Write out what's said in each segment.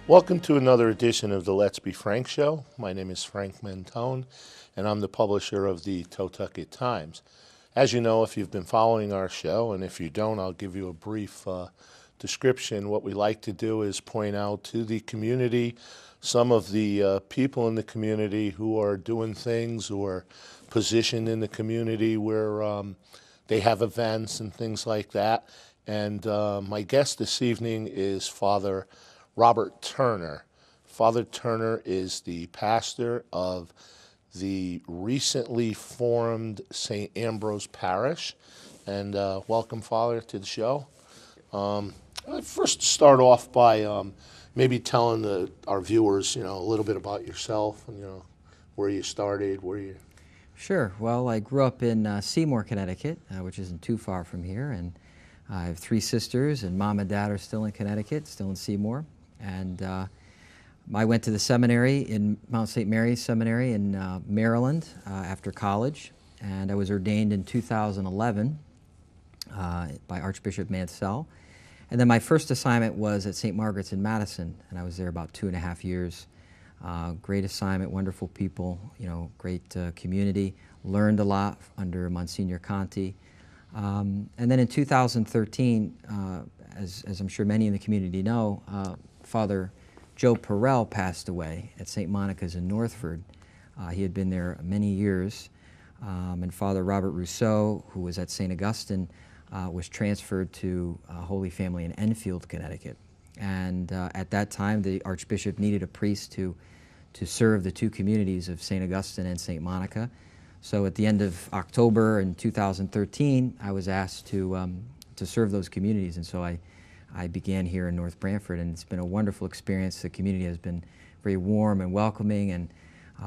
Welcome to another edition of the Let's Be Frank Show. My name is Frank Mentone, and I'm the publisher of the Totucket Times. As you know, if you've been following our show, and if you don't, I'll give you a brief description. What we like to do is point out to the community some of the people in the community who are doing things or positioned in the community where they have events and things like that. And my guest this evening is Father Robert Turner. Father Turner is the pastor of the recently formed St. Ambrose Parish. And welcome, Father, to the show. I'd first start off by maybe telling our viewers, a little bit about yourself and, where you started, where you... Sure. Well, I grew up in Seymour, Connecticut, which isn't too far from here. And I have 3 sisters, and Mom and Dad are still in Connecticut, still in Seymour. And I went to the seminary in Mount St. Mary's Seminary in Maryland after college, and I was ordained in 2011 by Archbishop Mansell. And then my first assignment was at St. Margaret's in Madison, and I was there about 2.5 years. Great assignment, wonderful people, great community. Learned a lot under Monsignor Conti. And then in 2013, as I'm sure many in the community know, Father Joe Perrell passed away at St. Monica's in Northford. He had been there many years. And Father Robert Rousseau, who was at St. Augustine, was transferred to Holy Family in Enfield, Connecticut. And at that time, the Archbishop needed a priest to serve the 2 communities of St. Augustine and St. Monica. So at the end of October in 2013, I was asked to serve those communities. And so I began here in North Branford, and it's been a wonderful experience. The community has been very warm and welcoming and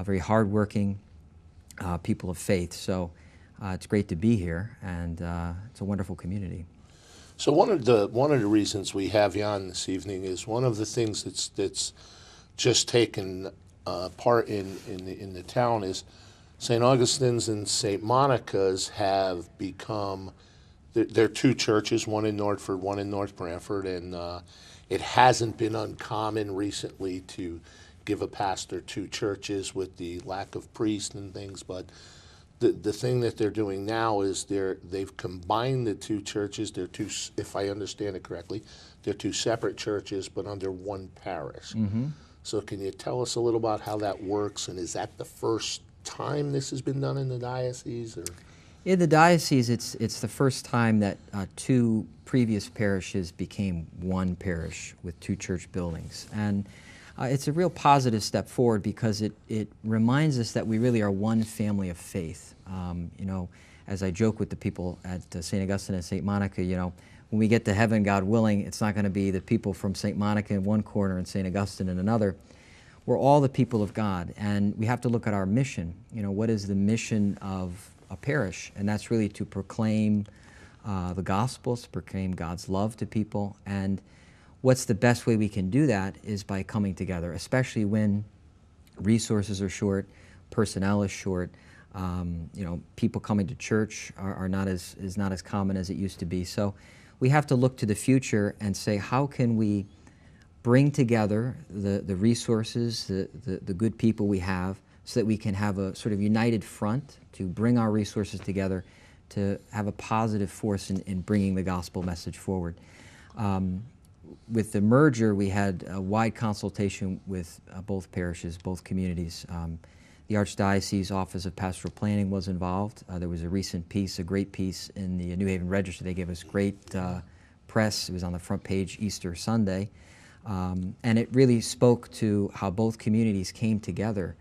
very hardworking people of faith. So it's great to be here, and it's a wonderful community. So one of the reasons we have you on this evening is one of the things that's just taken part in the town is St. Augustine's and St. Monica's have become, they're 2 churches, one in Northford, one in North Branford, and it hasn't been uncommon recently to give a pastor 2 churches with the lack of priests and things, but the thing that they're doing now is they've combined the 2 churches. They're 2, if I understand it correctly, they're 2 separate churches, but under one parish. Mm-hmm. So can you tell us a little about how that works, and is that the first time this has been done in the diocese? Or? In the diocese, it's the first time that 2 previous parishes became one parish with 2 church buildings. And it's a real positive step forward because it reminds us that we really are one family of faith. As I joke with the people at St. Augustine and St. Monica, when we get to heaven, God willing, it's not going to be the people from St. Monica in one corner and St. Augustine in another. We're all the people of God, and we have to look at our mission. What is the mission of a parish? And that's really to proclaim the Gospels, to proclaim God's love to people. And what's the best way we can do that is by coming together, especially when resources are short, personnel is short. People coming to church is not as common as it used to be. So we have to look to the future and say, how can we bring together the resources, the good people we have, so that we can have a sort of united front to bring our resources together to have a positive force in bringing the gospel message forward. With the merger, we had a wide consultation with both parishes, both communities. The Archdiocese Office of Pastoral Planning was involved. There was a recent piece, a great piece in the New Haven Register. They gave us great press. It was on the front page Easter Sunday. And it really spoke to how both communities came together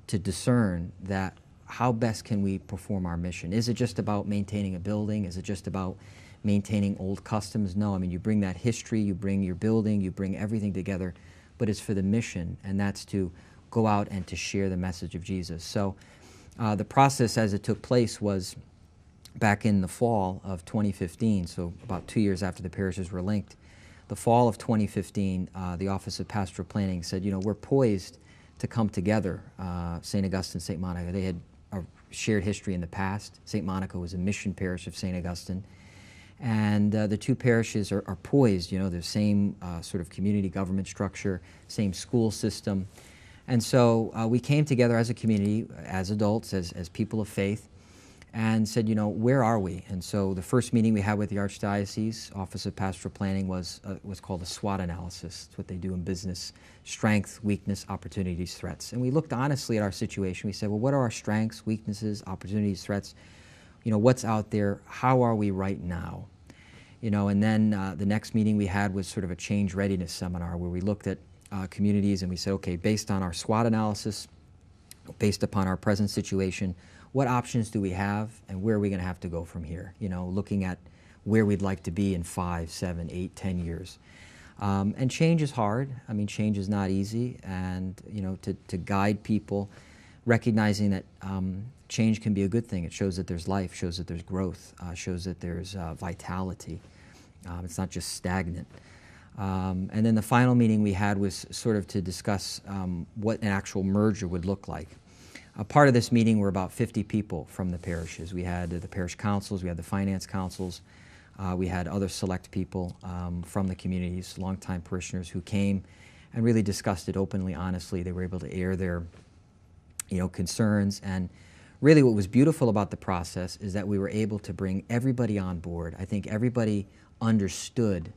to discern that how best can we perform our mission? Is it just about maintaining a building? Is it just about maintaining old customs? No, I mean, you bring that history, you bring your building, you bring everything together, but it's for the mission, and that's to go out and to share the message of Jesus. So the process as it took place was back in the fall of 2015, so about 2 years after the parishes were linked. The fall of 2015, the Office of Pastoral Planning said, we're poised to come together, St. Augustine, St. Monica. They had a shared history in the past. St. Monica was a mission parish of St. Augustine. And the two parishes are poised, you know, the same sort of community government structure, same school system. And so we came together as a community, as adults, as people of faith, and said, you know, where are we? And so the first meeting we had with the Archdiocese Office of Pastoral Planning was called a SWOT analysis. It's what they do in business: strength, weakness, opportunities, threats. And we looked honestly at our situation. We said, well, what are our strengths, weaknesses, opportunities, threats? You know, what's out there? How are we right now? You know, and then the next meeting we had was sort of a change readiness seminar where we looked at communities and we said, okay, based on our SWOT analysis, based upon our present situation, what options do we have and where are we going to have to go from here? You know, looking at where we'd like to be in 5, 7, 8, 10 years. And change is hard. I mean, change is not easy. And, you know, to guide people, recognizing that change can be a good thing. It shows that there's life, shows that there's growth, shows that there's vitality. It's not just stagnant. And then the final meeting we had was sort of to discuss what an actual merger would look like. A part of this meeting were about 50 people from the parishes. We had the parish councils, we had the finance councils, we had other select people from the communities, longtime parishioners who came and really discussed it openly, honestly. They were able to air their, you know, concerns. And really what was beautiful about the process is that we were able to bring everybody on board. I think everybody understood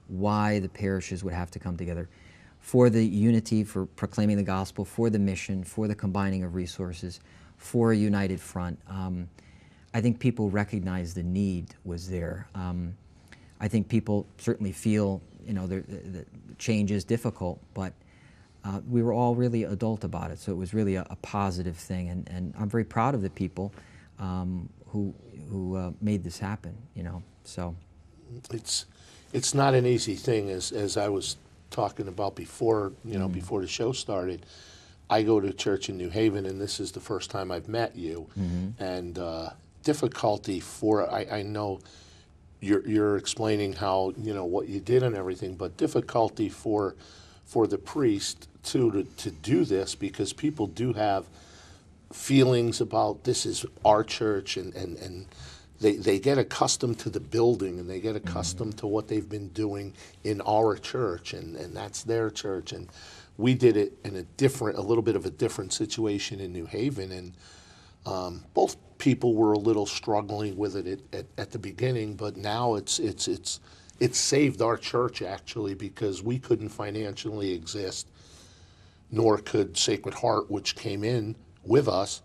why the parishes would have to come together for the unity, for proclaiming the gospel, for the mission, for the combining of resources, for a united front. I think people recognized the need was there. I think people certainly feel, you know, the change is difficult, but we were all really adult about it, so it was really a positive thing, and I'm very proud of the people who made this happen, you know, so. It's not an easy thing, as I was talking about before, you know, before the show started. I go to church in New Haven, and this is the first time I've met you, and difficulty for, I know you're explaining how, you know, what you did and everything, but difficulty for the priest to do this, because people do have feelings about this is our church, and they get accustomed to the building, and they get accustomed to what they've been doing in our church, and that's their church. And we did it in a little bit of a different situation in New Haven, and both people were a little struggling with it at the beginning, but now it's saved our church, actually, because we couldn't financially exist, nor could Sacred Heart, which came in with us,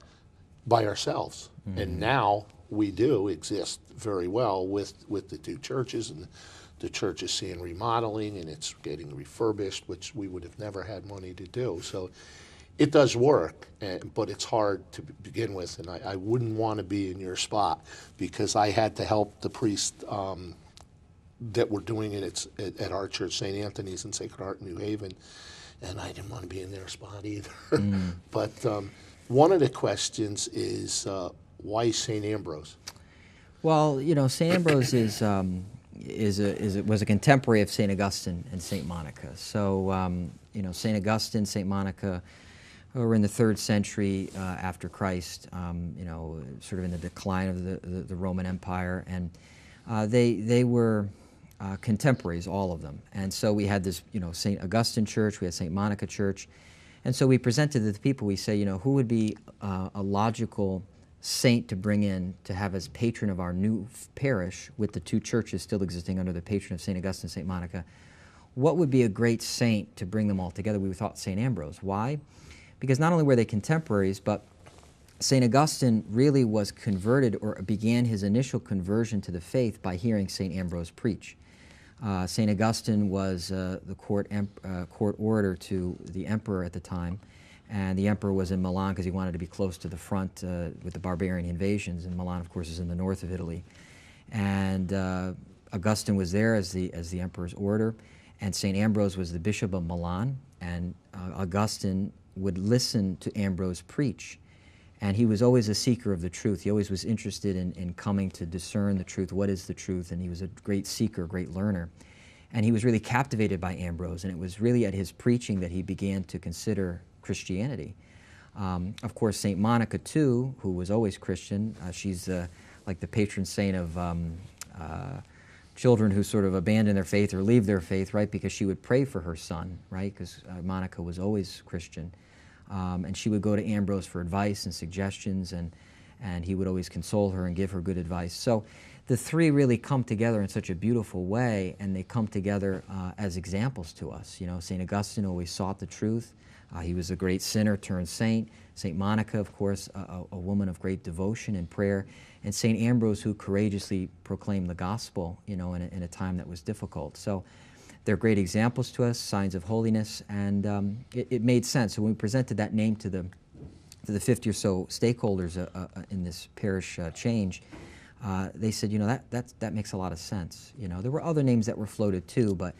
by ourselves. And now we do exist very well with the two churches, and the church is seeing remodeling, and it's getting refurbished, which we would have never had money to do. So it does work, but it's hard to begin with, and I wouldn't want to be in your spot, because I had to help the priest that were doing it at our church, St. Anthony's and Sacred Heart in New Haven, and I didn't want to be in their spot either. But one of the questions is, why St. Ambrose? Well, you know, St. Ambrose was a contemporary of St. Augustine and St. Monica. So, you know, St. Augustine, St. Monica were in the 3rd century after Christ, you know, sort of in the decline of the Roman Empire, and they were contemporaries, all of them. And so we had this, you know, St. Augustine Church, we had St. Monica Church, and so we presented to the people, we say, you know, who would be a logical saint to bring in to have as patron of our new parish, with the two churches still existing under the patron of St. Augustine and St. Monica? What would be a great saint to bring them all together? We thought St. Ambrose. Why? Because not only were they contemporaries, but St. Augustine really was converted, or began his initial conversion to the faith by hearing St. Ambrose preach. St. Augustine was the court orator to the emperor at the time, and the emperor was in Milan because he wanted to be close to the front with the barbarian invasions, and Milan, of course, is in the north of Italy. And Augustine was there as the emperor's orator, and St. Ambrose was the bishop of Milan, and Augustine would listen to Ambrose preach. And he was always a seeker of the truth. He always was interested in coming to discern the truth. What is the truth? And he was a great seeker, great learner. And he was really captivated by Ambrose, and it was really at his preaching that he began to consider Christianity. Of course, St. Monica, too, who was always Christian, she's like the patron saint of children who sort of abandon their faith or leave their faith, right? Because she would pray for her son, right? Because Monica was always Christian. And she would go to Ambrose for advice and suggestions, and he would always console her and give her good advice. So the three really come together in such a beautiful way, and they come together as examples to us. You know, St. Augustine always sought the truth. He was a great sinner turned saint. St. Monica, of course, a woman of great devotion and prayer. And St. Ambrose, who courageously proclaimed the gospel, you know, in a time that was difficult. So they're great examples to us, signs of holiness, and it made sense. So when we presented that name to the 50 or so stakeholders in this parish change, they said, you know, that makes a lot of sense. You know, there were other names that were floated too, but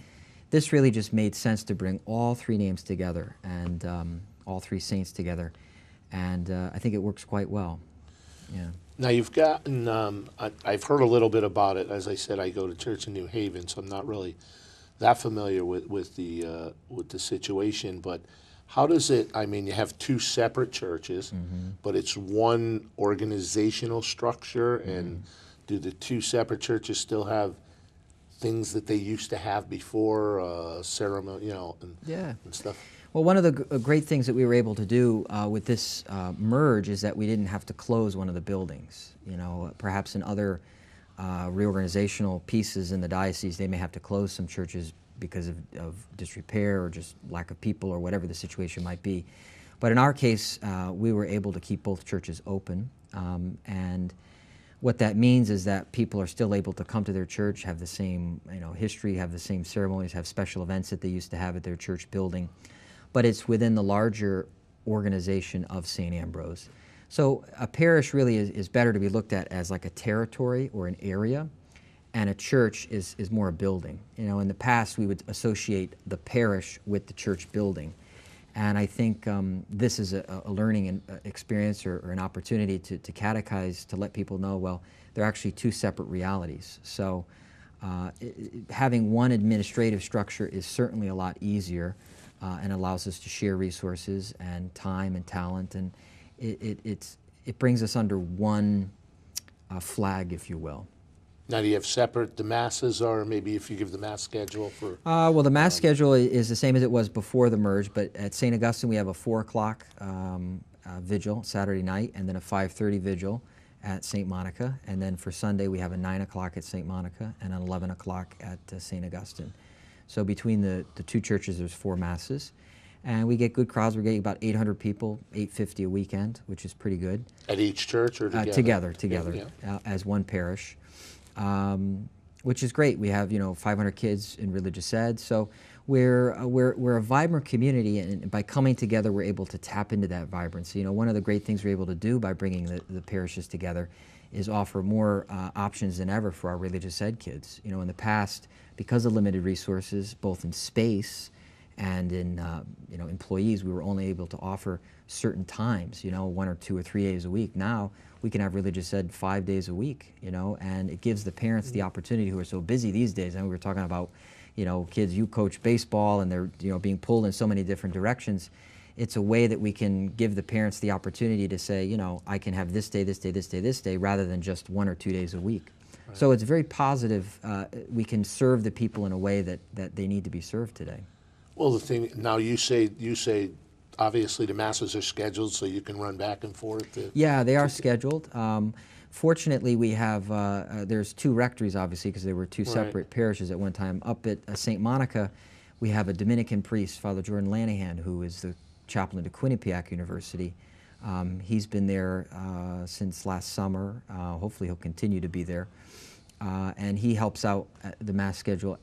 this really just made sense to bring all three names together and all three saints together, and I think it works quite well. Yeah. Now you've gotten, I've heard a little bit about it. As I said, I go to church in New Haven, so I'm not really that familiar with the situation. But how does it? I mean, you have two separate churches, but it's one organizational structure. And do the two separate churches still have things that they used to have before, ceremony, you know, and stuff? Well, one of the great things that we were able to do with this merge is that we didn't have to close one of the buildings. You know, perhaps in other reorganizational pieces in the diocese, they may have to close some churches because of disrepair or just lack of people or whatever the situation might be. But in our case, we were able to keep both churches open, and what that means is that people are still able to come to their church, have the same, you know, history, have the same ceremonies, have special events that they used to have at their church building. But it's within the larger organization of St. Ambrose. So a parish really is better to be looked at as like a territory or an area, and a church is more a building. You know, in the past we would associate the parish with the church building. And I think this is a learning experience or an opportunity to catechize, to let people know, well, they're actually two separate realities. So having one administrative structure is certainly a lot easier and allows us to share resources and time and talent, and it brings us under one flag, if you will. Now, do you have separate the masses, or maybe if you give the mass schedule for? Well, the mass schedule is the same as it was before the merge, but at St. Augustine we have a 4 o'clock vigil Saturday night, and then a 5:30 vigil at St. Monica, and then for Sunday we have a 9 o'clock at St. Monica and an 11 o'clock at St. Augustine. So between the two churches there's 4 masses, and we get good crowds. We're getting about 800 people, 850 a weekend, which is pretty good. At each church or together? Together, Yeah. As one parish. Which is great. We have 500 kids in religious ed, so we're a vibrant community, and by coming together we're able to tap into that vibrancy. One of the great things we're able to do by bringing the parishes together is offer more options than ever for our religious ed kids. In the past, because of limited resources, both in space and in employees, we were only able to offer certain times, 1 or 2 or 3 days a week. Now we can have religious ed 5 days a week, and it gives the parents the opportunity who are so busy these days. And we were talking about, kids, you coach baseball and they're, being pulled in so many different directions. It's a way that we can give the parents the opportunity to say, I can have this day, this day, this day, this day, rather than just 1 or 2 days a week. Right. So it's very positive. We can serve the people in a way that they need to be served today. Well, the thing now, you say obviously the masses are scheduled, so you can run back and forth. Yeah, they are scheduled. Fortunately, we have there's 2 rectories, obviously, because there were 2 separate parishes at one time. Up at St. Monica, we have a Dominican priest, Father Jordan Lanahan, who is the chaplain to Quinnipiac University. He's been there since last summer. Hopefully, he'll continue to be there, and he helps out the mass schedule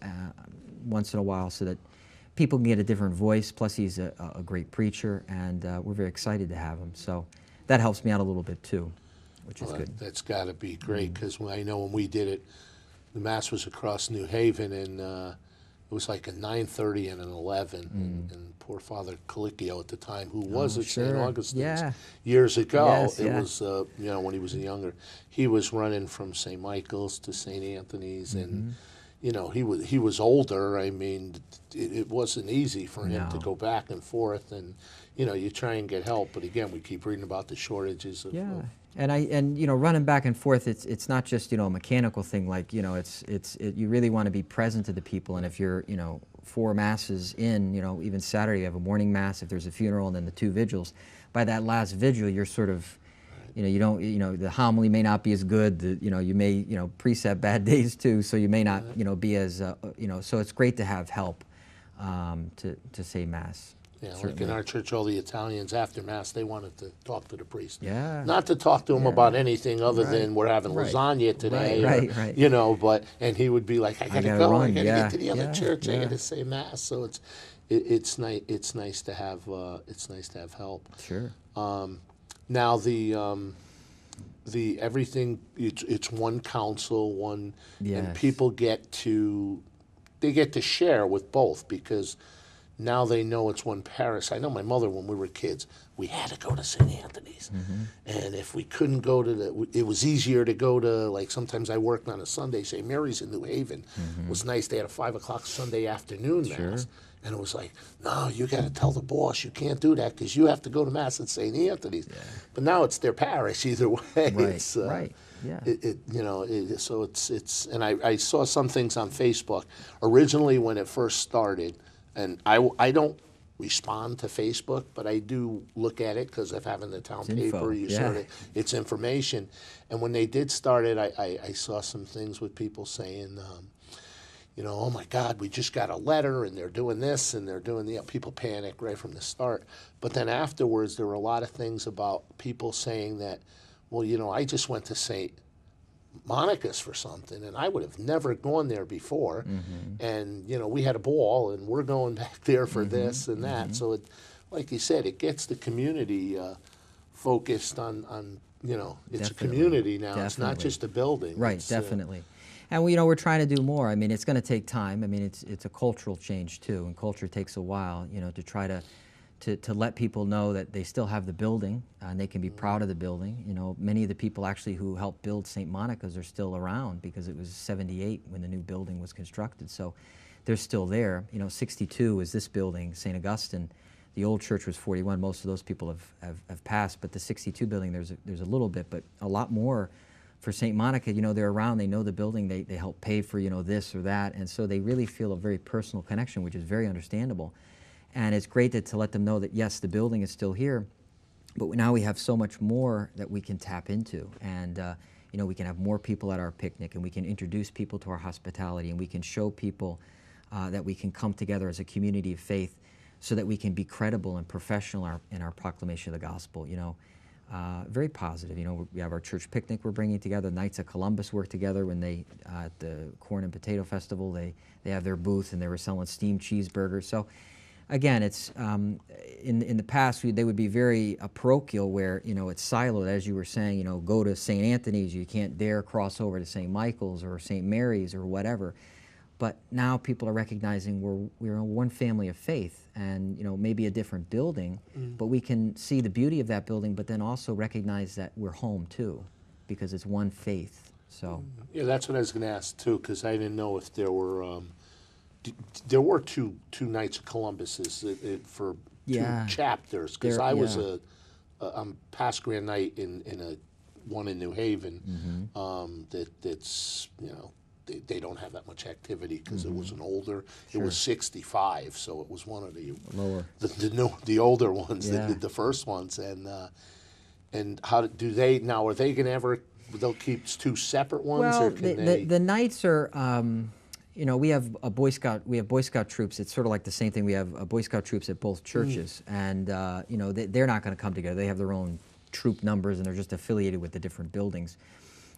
once in a while, so that people can get a different voice. Plus, he's a great preacher, and we're very excited to have him. So that helps me out a little bit too, which is good. That's got to be great, because I know when we did it, the mass was across New Haven, and it was like a 9:30 and an 11. And poor Father Colicchio at the time, who was at St. Augustine's years ago, was when he was younger, he was running from St. Michael's to St. Anthony's, and he was older. I mean, it wasn't easy for him to go back and forth, and you try and get help, but again, we keep reading about the shortages of And you know, running back and forth, it's not just, you know, a mechanical thing. Like, you know, you really want to be present to the people. And if you're, you know, 4 masses in, you know, even Saturday you have a morning mass, if there's a funeral, and then the 2 vigils. By that last vigil, you're sort of, you know, you don't, you know, the homily may not be as good. You know, you may, you know, precept bad days too, so you may not, you know, be as, you know. So it's great to have help to say mass. Yeah, like Certainly. in our church, all the Italians after Mass, they wanted to talk to the priest. Yeah. Not to talk to him Yeah. about anything other Right. than we're having Right. lasagna today. Right. You know, and he would be like, I gotta gotta go, I run, gotta yeah, get to the other yeah, church, I yeah. gotta say Mass. So it's nice to have help. Sure. Now the everything, it's one council, and Yes. people get to share with both, because now they know it's one parish. I know my mother, when we were kids, we had to go to St. Anthony's. And if we couldn't go to it was easier to go to, like, sometimes I worked on a Sunday, St. Mary's in New Haven. It was nice. They had a 5 o'clock Sunday afternoon Mass. And it was like, no, you got to tell the boss you can't do that because you have to go to Mass at St. Anthony's. But now it's their parish either way. Right. It's, Right. Yeah. So it's and I saw some things on Facebook originally when it first started, and I don't respond to Facebook, but I do look at it because of having the town info, paper. You yeah. sort of, it's information. And when they did start it, I saw some things with people saying, you know, oh my God, we just got a letter and they're doing this and they're doing the, people panic right from the start. But then afterwards, there were a lot of things about people saying that, well, you know, I just went to St. Monica's for something, and I would have never gone there before. And, you know, we had a ball, and we're going back there for this and that. So, like you said, it gets the community focused on, you know, it's Definitely. a community now. It's not Definitely. just a building. Right, It's, definitely. And we, you know, we're trying to do more. I mean, it's going to take time. I mean, it's a cultural change too, and culture takes a while, you know, to try to let people know that they still have the building and they can be proud of the building. You know, many of the people actually who helped build St. Monica's are still around because it was 78 when the new building was constructed. So they're still there. You know, 62 is this building, St. Augustine. The old church was 41. Most of those people have passed, but the 62 building, there's a little bit, but a lot more for St. Monica. You know, they're around, they know the building, they help pay for, you know, this or that, and so they really feel a very personal connection, which is very understandable. And it's great to let them know that, yes, the building is still here, but now we have so much more that we can tap into. And, you know, we can have more people at our picnic, and we can introduce people to our hospitality, and we can show people that we can come together as a community of faith so that we can be credible and professional in our proclamation of the gospel, you know. Very positive. You know, we have our church picnic we're bringing together. Knights of Columbus work together when they, at the Corn and Potato Festival, they have their booth, and they were selling steamed cheeseburgers. So, again, it's in the past they would be very parochial, where, you know, it's siloed, as you were saying. You know, go to St. Anthony's, you can't dare cross over to St. Michael's or St. Mary's or whatever. But now people are recognizing we're one family of faith, and, you know, maybe a different building, but we can see the beauty of that building, but then also recognize that we're home too, because it's one faith. So yeah, that's what I was going to ask too, because I didn't know if there were. There were two Knights of Columbuses for Yeah. two chapters, because There- I was yeah. I'm past Grand Knight in a one in New Haven. That's, you know, they don't have that much activity because it was an older. It was 65, so it was one of the lower. the older ones, Yeah. the first ones. And how do they now? Are they going to ever? They'll keep two separate ones, Well, or can they? the Knights are, you know, we have Boy Scout troops. It's sort of like the same thing. We have Boy Scout troops at both churches, and you know, they're not going to come together. They have their own troop numbers, and they're just affiliated with the different buildings.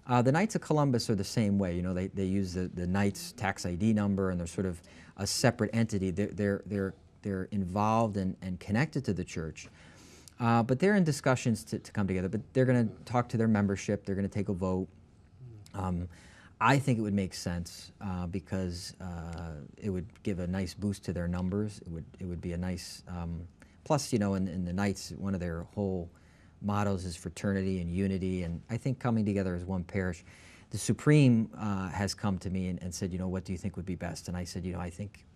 The Knights of Columbus are the same way. You know, they use the Knights tax ID number, and they're sort of a separate entity. They're involved and connected to the church. But they're in discussions to come together. But they're going to talk to their membership. They're going to take a vote. I think it would make sense because it would give a nice boost to their numbers. It would be a nice plus. You know, in the Knights, one of their whole mottos is fraternity and unity, and I think coming together as one parish. The Supreme has come to me and said, you know, what do you think would be best? And I said, you know, I think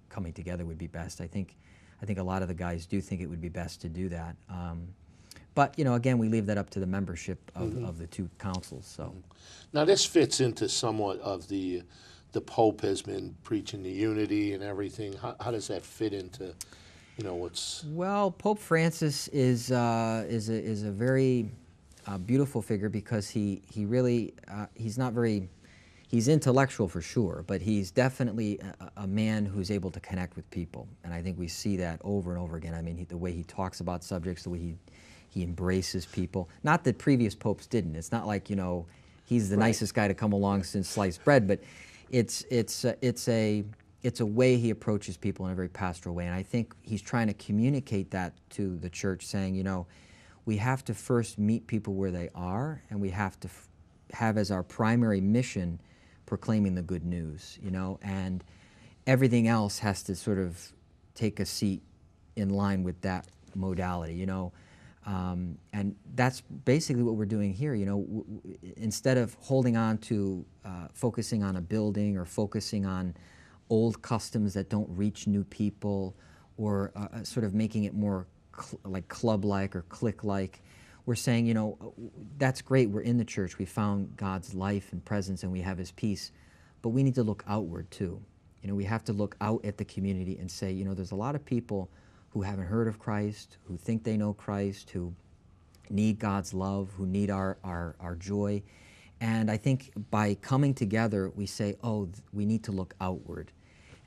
coming together would be best. I think a lot of the guys do think it would be best to do that. But, again, we leave that up to the membership of the two councils. So. Now, this fits into somewhat of the Pope has been preaching the unity and everything. How does that fit into, what's... Well, Pope Francis is a very beautiful figure because he really, he's not very... He's intellectual for sure, but he's definitely a man who's able to connect with people. And I think we see that over and over again. I mean, the way he talks about subjects, the way he embraces people. Not that previous popes didn't. It's not like, he's the nicest guy to come along since sliced bread, but it's a way he approaches people in a very pastoral way. And I think he's trying to communicate that to the church, saying, we have to first meet people where they are, and we have to have as our primary mission proclaiming the good news, and everything else has to sort of take a seat in line with that modality, and that's basically what we're doing here, instead of holding on to focusing on a building or focusing on old customs that don't reach new people, or sort of making it more like club-like or clique-like. We're saying, that's great, we're in the church, we found God's life and presence, and we have His peace, but we need to look outward too. We have to look out at the community and say, there's a lot of people who haven't heard of Christ, who think they know Christ, who need God's love, who need our joy. And I think by coming together, we say, we need to look outward.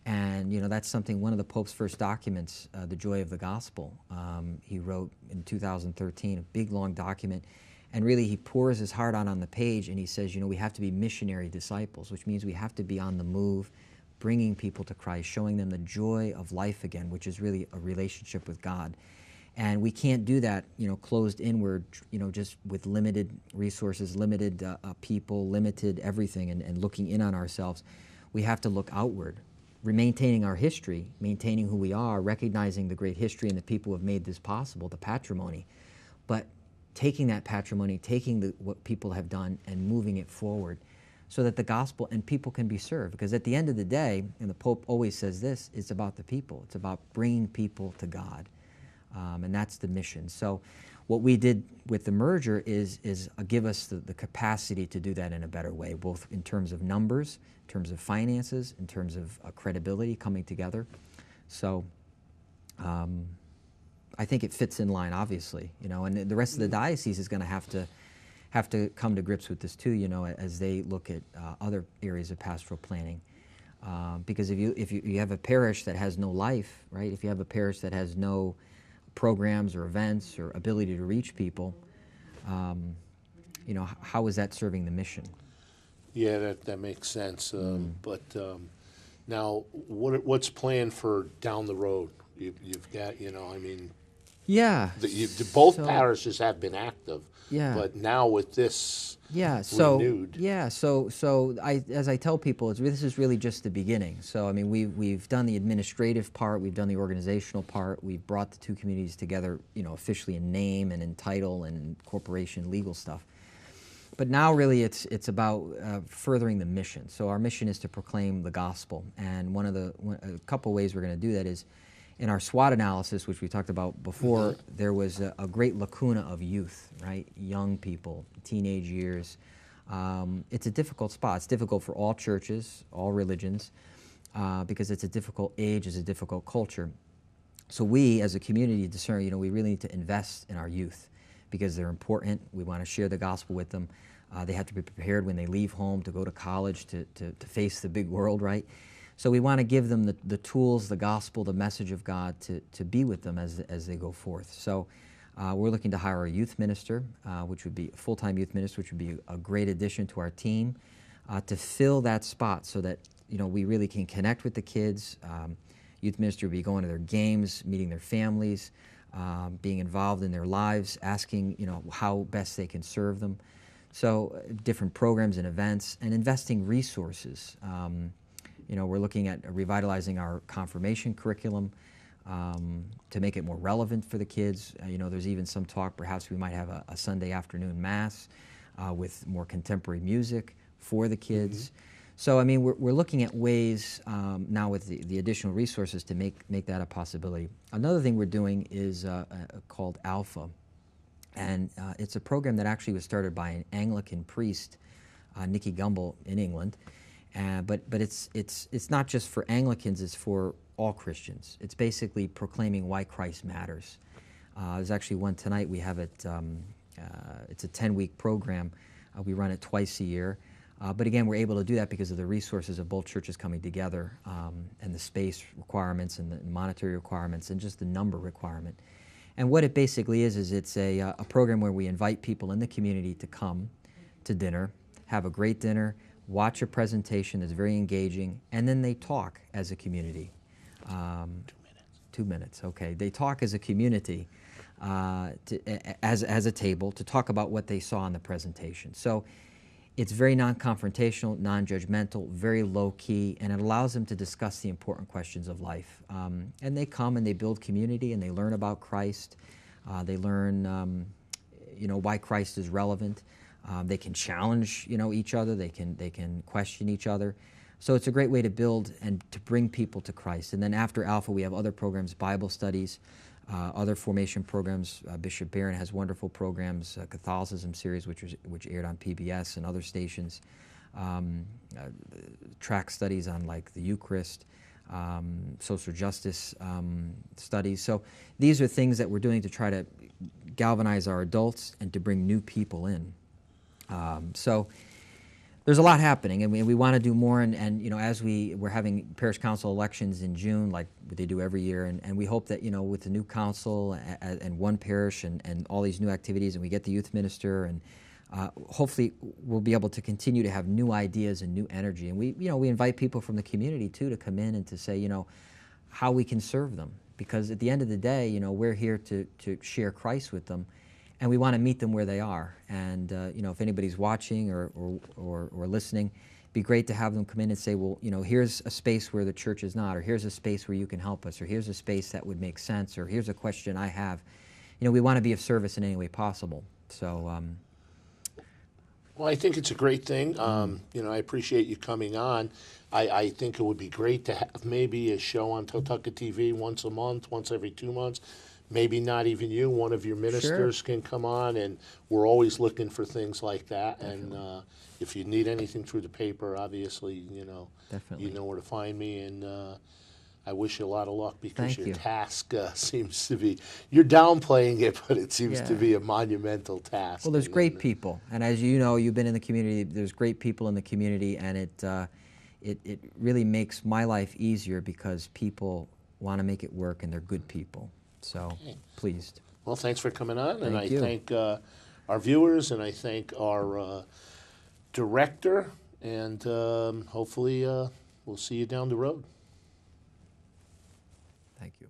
And, that's something, one of the Pope's first documents, The Joy of the Gospel, he wrote in 2013, a big, long document. And really, he pours his heart out on the page, and he says, we have to be missionary disciples, which means we have to be on the move, bringing people to Christ, showing them the joy of life again, which is really a relationship with God. And we can't do that, closed inward, just with limited resources, limited people, limited everything, and looking in on ourselves. We have to look outward. Maintaining our history, maintaining who we are, recognizing the great history and the people who have made this possible, the patrimony, but taking that patrimony, taking what people have done and moving it forward so that the gospel and people can be served. Because at the end of the day, and the Pope always says this, it's about the people. It's about bringing people to God, and that's the mission. So what we did with the merger is give us the capacity to do that in a better way, both in terms of numbers, in terms of finances, in terms of credibility coming together. So I think it fits in line, obviously, and the rest of the diocese is going to have to come to grips with this too, as they look at other areas of pastoral planning. Because if you have a parish that has no life, right? If you have a parish that has no programs or events or ability to reach people, how is that serving the mission? Yeah, that makes sense. But now, what's planned for down the road? You've got, Yeah. Both parishes have been active. Yeah. But now with this renewed. Yeah. So as I tell people, this is really just the beginning. So we've done the administrative part, we've done the organizational part, we've brought the two communities together, officially in name and in title and in corporation legal stuff. But now really it's about furthering the mission. So our mission is to proclaim the gospel, and a couple ways we're going to do that is in our SWOT analysis, which we talked about before, there was a great lacuna of youth, right? Young people, teenage years. It's a difficult spot. It's difficult for all churches, all religions, because it's a difficult age, it's a difficult culture. So we, as a community, discern, we really need to invest in our youth because they're important. We want to share the gospel with them. They have to be prepared when they leave home to go to college, to face the big world, right? So we want to give them the tools, the gospel, the message of God to be with them as they go forth. So we're looking to hire a youth minister, which would be a full-time youth minister, which would be a great addition to our team, to fill that spot so that we really can connect with the kids. Youth minister would be going to their games, meeting their families, being involved in their lives, asking how best they can serve them. So different programs and events, and investing resources. We're looking at revitalizing our confirmation curriculum to make it more relevant for the kids. There's even some talk perhaps we might have a Sunday afternoon mass with more contemporary music for the kids. So, we're looking at ways now with the additional resources to make that a possibility. Another thing we're doing is called Alpha. And it's a program that actually was started by an Anglican priest, Nicky Gumbel, in England. But it's not just for Anglicans, it's for all Christians. It's basically proclaiming why Christ matters. There's actually one tonight. We have it, it's a 10-week program. We run it twice a year. But again, we're able to do that because of the resources of both churches coming together, and the space requirements and the monetary requirements and just the number requirement. And what it basically is it's a program where we invite people in the community to come to dinner, have a great dinner, watch a presentation that's very engaging, and then they talk as a community. 2 minutes. 2 minutes, okay. They talk as a community, as a table, to talk about what they saw in the presentation. So it's very non-confrontational, non-judgmental, very low-key, and it allows them to discuss the important questions of life. And they come and they build community and they learn about Christ. They learn, why Christ is relevant. They can challenge, each other. They can question each other. So it's a great way to build and to bring people to Christ. And then after Alpha, we have other programs, Bible studies, other formation programs. Bishop Barron has wonderful programs, Catholicism series, which aired on PBS and other stations, track studies on like the Eucharist, social justice studies. So these are things that we're doing to try to galvanize our adults and to bring new people in. So there's a lot happening, and we want to do more. And as we're having parish council elections in June, like they do every year, and we hope that with the new council and one parish and all these new activities, and we get the youth minister, and hopefully we'll be able to continue to have new ideas and new energy. And we invite people from the community too to come in and to say how we can serve them, because at the end of the day, we're here to share Christ with them. And we want to meet them where they are. And if anybody's watching or listening, it'd be great to have them come in and say, well, here's a space where the church is not, or here's a space where you can help us, or here's a space that would make sense, or here's a question I have. We want to be of service in any way possible. So. Well, I think it's a great thing. I appreciate you coming on. I think it would be great to have maybe a show on TotoketTV once a month, once every 2 months. Maybe not even you, one of your ministers can come on, and we're always looking for things like that. Definitely. And if you need anything through the paper, obviously, Definitely. you know where to find me. And I wish you a lot of luck, because Thank your you. task seems to be, you're downplaying it, but it seems to Yeah. be a monumental task. Well, there's great people, and as you know, you've been in the community. There's great people in the community, and it really makes my life easier because people want to make it work, and they're good people. So, pleased. Well, thanks for coming on, and Thank I you. thank our viewers, and I thank our director, and hopefully we'll see you down the road. Thank you.